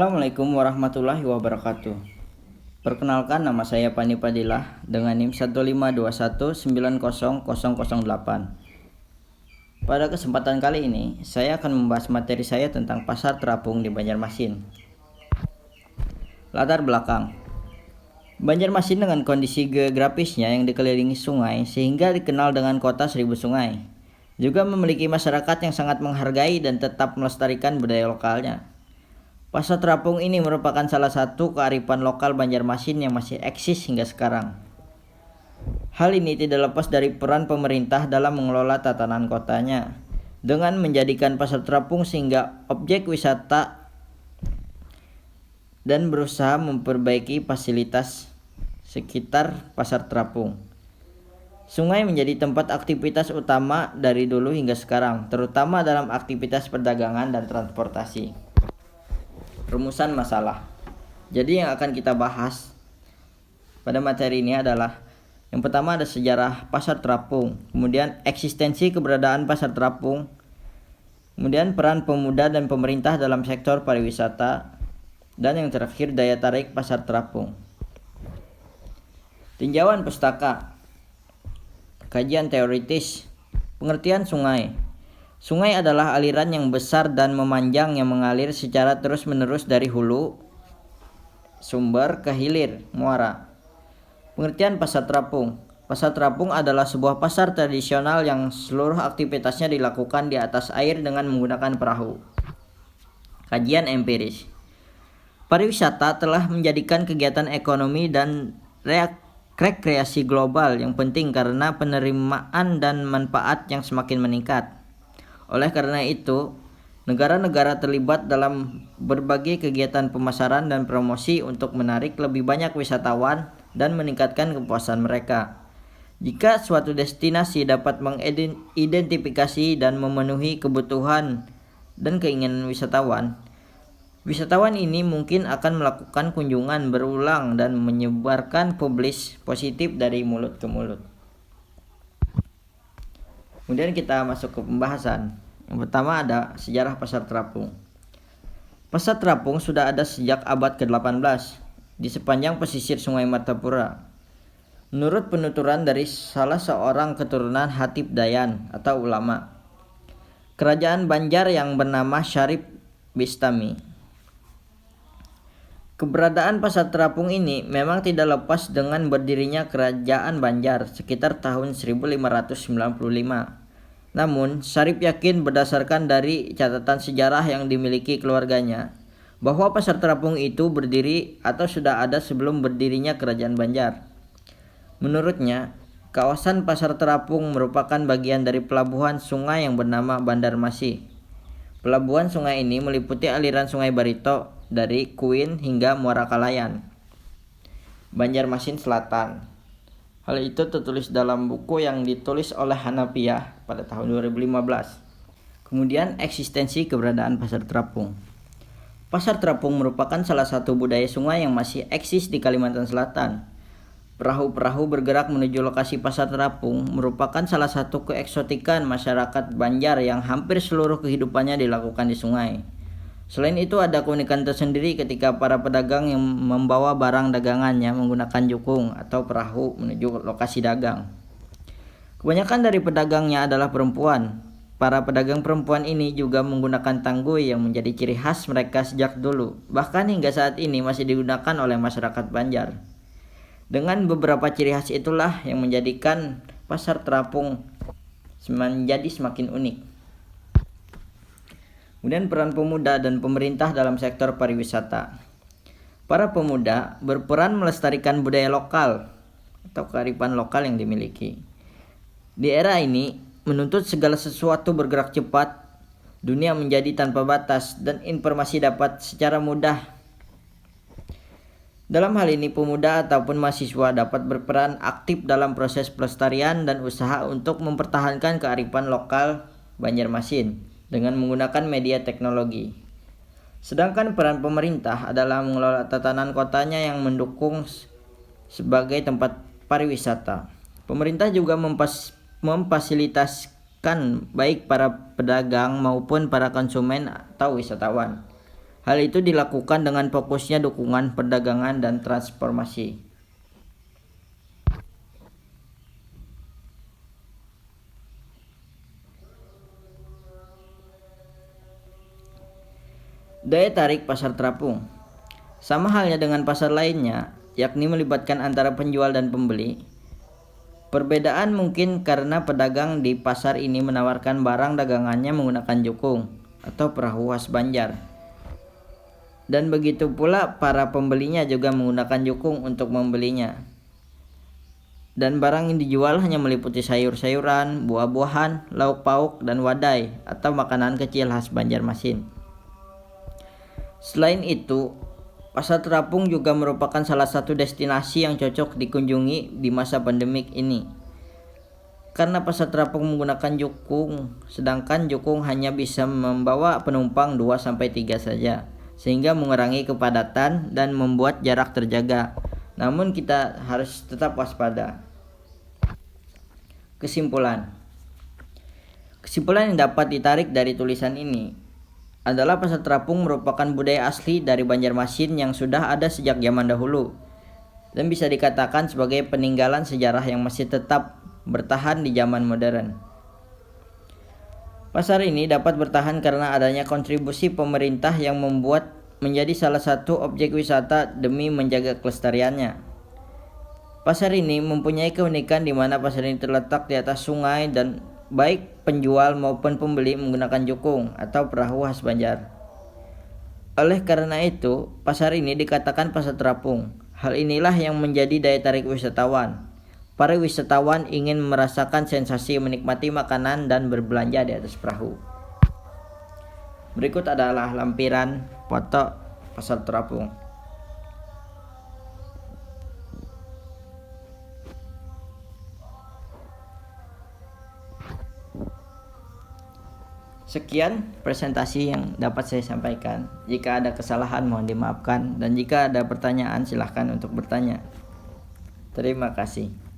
Assalamualaikum warahmatullahi wabarakatuh. Perkenalkan, nama saya Pani Padilah dengan NIM 152190008. Pada kesempatan kali ini, saya akan membahas materi saya tentang pasar terapung di Banjarmasin. Latar belakang. Banjarmasin dengan kondisi geografisnya yang dikelilingi sungai sehingga dikenal dengan kota seribu sungai. Juga memiliki masyarakat yang sangat menghargai dan tetap melestarikan budaya lokalnya. Pasar terapung ini merupakan salah satu kearifan lokal Banjarmasin yang masih eksis hingga sekarang. Hal ini tidak lepas dari peran pemerintah dalam mengelola tatanan kotanya, dengan menjadikan pasar terapung sehingga objek wisata dan berusaha memperbaiki fasilitas sekitar pasar terapung. Sungai menjadi tempat aktivitas utama dari dulu hingga sekarang, terutama dalam aktivitas perdagangan dan transportasi. Rumusan masalah. Jadi yang akan kita bahas pada materi ini adalah yang pertama ada sejarah pasar terapung, kemudian eksistensi keberadaan pasar terapung, kemudian peran pemuda dan pemerintah dalam sektor pariwisata, dan yang terakhir daya tarik pasar terapung. Tinjauan pustaka. Kajian teoritis. Pengertian sungai. Sungai adalah aliran yang besar dan memanjang yang mengalir secara terus-menerus dari hulu sumber ke hilir muara. Pengertian pasar terapung. Pasar terapung adalah sebuah pasar tradisional yang seluruh aktivitasnya dilakukan di atas air dengan menggunakan perahu. Kajian empiris. Pariwisata telah menjadikan kegiatan ekonomi dan rekreasi global yang penting karena penerimaan dan manfaat yang semakin meningkat. Oleh karena itu, negara-negara terlibat dalam berbagai kegiatan pemasaran dan promosi untuk menarik lebih banyak wisatawan dan meningkatkan kepuasan mereka. Jika suatu destinasi dapat mengidentifikasi dan memenuhi kebutuhan dan keinginan wisatawan, wisatawan ini mungkin akan melakukan kunjungan berulang dan menyebarkan publis positif dari mulut ke mulut. Kemudian kita masuk ke pembahasan. Yang pertama ada sejarah pasar terapung. Pasar terapung sudah ada sejak abad ke-18 di sepanjang pesisir Sungai Martapura. Menurut penuturan dari salah seorang keturunan Hatib Dayan atau ulama kerajaan Banjar yang bernama Syarif Bistami. Keberadaan pasar terapung ini memang tidak lepas dengan berdirinya kerajaan Banjar sekitar tahun 1595. Namun, Syarif yakin berdasarkan dari catatan sejarah yang dimiliki keluarganya bahwa pasar terapung itu berdiri atau sudah ada sebelum berdirinya kerajaan Banjar. Menurutnya, kawasan pasar terapung merupakan bagian dari pelabuhan sungai yang bernama Bandar Masih. Pelabuhan sungai ini meliputi aliran Sungai Barito dari Kuin hingga Muara Kalayan, Banjarmasin Selatan. Hal itu tertulis dalam buku yang ditulis oleh Hanafiah pada tahun 2015. Kemudian eksistensi keberadaan pasar terapung. Pasar terapung merupakan salah satu budaya sungai yang masih eksis di Kalimantan Selatan. Perahu-perahu bergerak menuju lokasi pasar terapung merupakan salah satu keeksotikan masyarakat Banjar yang hampir seluruh kehidupannya dilakukan di sungai. Selain itu ada keunikan tersendiri ketika para pedagang yang membawa barang dagangannya menggunakan jukung atau perahu menuju lokasi dagang. Kebanyakan dari pedagangnya adalah perempuan. Para pedagang perempuan ini juga menggunakan tangguy yang menjadi ciri khas mereka sejak dulu, bahkan hingga saat ini masih digunakan oleh masyarakat Banjar. Dengan beberapa ciri khas itulah yang menjadikan pasar terapung menjadi semakin unik. Kemudian peran pemuda dan pemerintah dalam sektor pariwisata. Para pemuda berperan melestarikan budaya lokal atau kearifan lokal yang dimiliki. Di era ini, menuntut segala sesuatu bergerak cepat, dunia menjadi tanpa batas dan informasi dapat secara mudah. Dalam hal ini, pemuda ataupun mahasiswa dapat berperan aktif dalam proses pelestarian dan usaha untuk mempertahankan kearifan lokal Banjarmasin dengan menggunakan media teknologi. Sedangkan peran pemerintah adalah mengelola tatanan kotanya yang mendukung sebagai tempat pariwisata. Pemerintah juga memfasilitasikan baik para pedagang maupun para konsumen atau wisatawan. Hal itu dilakukan dengan fokusnya dukungan perdagangan dan transformasi. Daya tarik pasar terapung. Sama halnya dengan pasar lainnya, yakni melibatkan antara penjual dan pembeli. Perbedaan mungkin karena pedagang di pasar ini menawarkan barang dagangannya menggunakan jukung atau perahu khas Banjar. Dan begitu pula para pembelinya juga menggunakan jukung untuk membelinya. Dan barang yang dijual hanya meliputi sayur-sayuran, buah-buahan, lauk pauk, dan wadai atau makanan kecil khas Banjarmasin. Selain itu, pasar terapung juga merupakan salah satu destinasi yang cocok dikunjungi di masa pandemik ini. Karena pasar terapung menggunakan jukung, sedangkan jukung hanya bisa membawa penumpang 2-3 saja, sehingga mengurangi kepadatan dan membuat jarak terjaga. Namun kita harus tetap waspada. Kesimpulan yang dapat ditarik dari tulisan ini adalah pasar terapung merupakan budaya asli dari Banjarmasin yang sudah ada sejak zaman dahulu dan bisa dikatakan sebagai peninggalan sejarah yang masih tetap bertahan di zaman modern. Pasar ini dapat bertahan karena adanya kontribusi pemerintah yang membuat menjadi salah satu objek wisata demi menjaga kelestariannya. Pasar ini mempunyai keunikan di mana pasar ini terletak di atas sungai dan baik penjual maupun pembeli menggunakan jukung atau perahu khas Banjar. Oleh karena itu, pasar ini dikatakan pasar terapung. Hal inilah yang menjadi daya tarik wisatawan. Para wisatawan ingin merasakan sensasi menikmati makanan dan berbelanja di atas perahu. Berikut adalah lampiran foto pasar terapung. Sekian presentasi yang dapat saya sampaikan. Jika ada kesalahan mohon dimaafkan, dan jika ada pertanyaan silahkan untuk bertanya. Terima kasih.